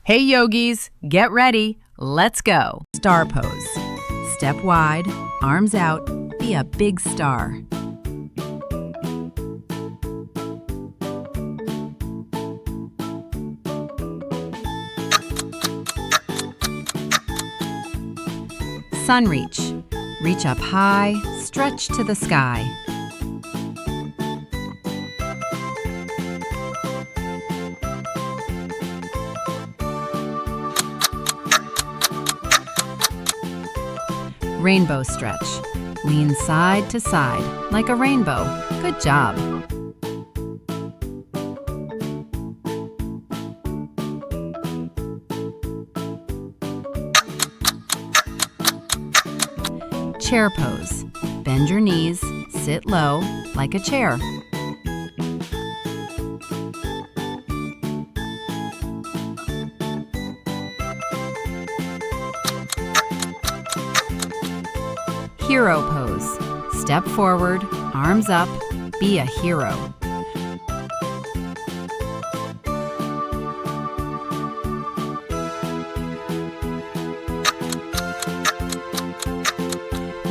Hey yogis, get ready. Let's go. Star pose. Step wide, arms out, be a big star. Sun reach. Reach up high, stretch to the sky. Rainbow stretch. Lean side to side, like a rainbow. Good job. Chair pose. Bend your knees, sit low, like a chair. Hero pose. Step forward, arms up, be a hero.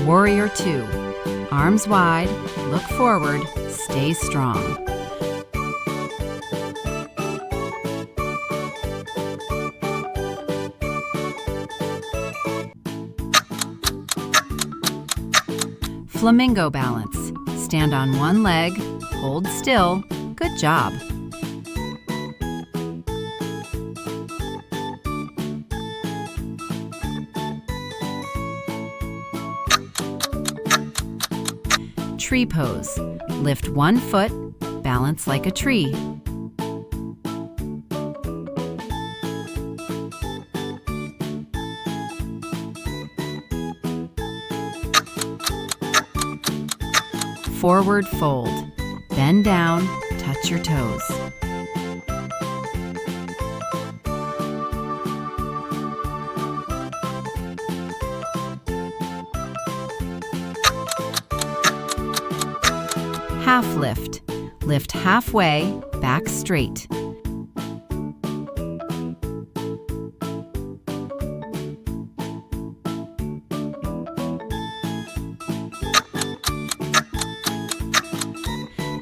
Warrior 2. Arms wide, look forward, stay strong. Flamingo balance. Stand on one leg, hold still. Good job. Tree pose. Lift one foot, balance like a tree. Forward fold. Bend down, touch your toes. Half lift. Lift halfway, back straight.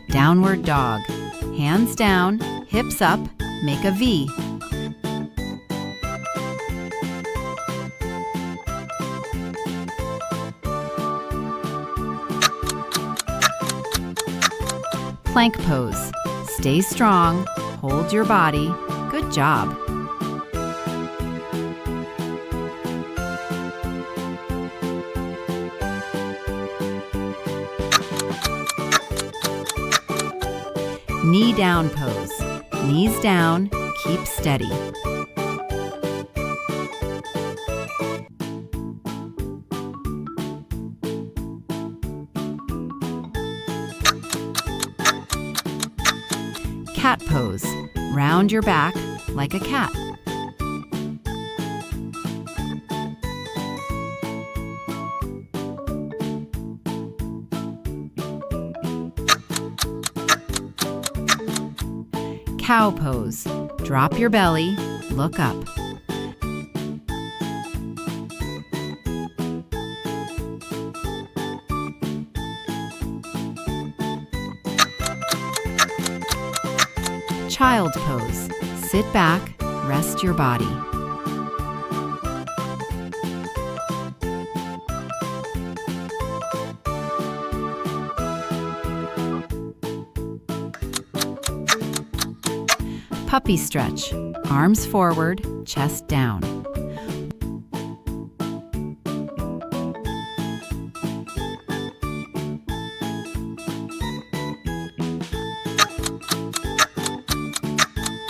Downward dog. Hands down, hips up, make a V. Plank pose. Stay strong, hold your body. Good job. Knee down pose. Knees down, keep steady. Cat pose. Round your back like a cat. Cow pose. Drop your belly, look up. Child pose. Sit back, rest your body. Puppy stretch. Arms forward, chest down.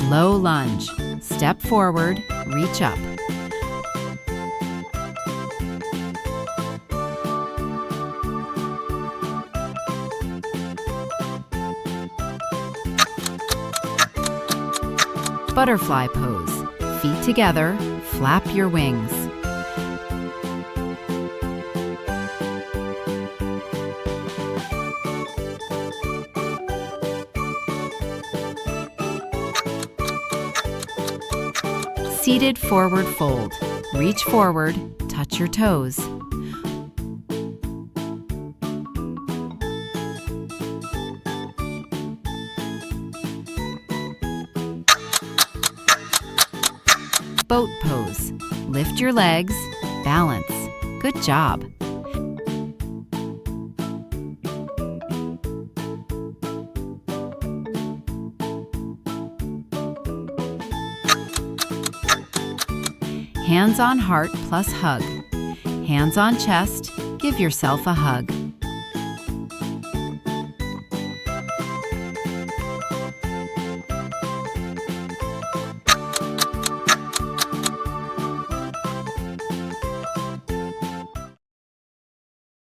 Low lunge. Step forward, reach up. Butterfly pose. Feet together, flap your wings. Seated forward fold. Reach forward, touch your toes. Boat pose. Lift your legs, balance. Good job. Hands on heart plus hug. Hands on chest, give yourself a hug.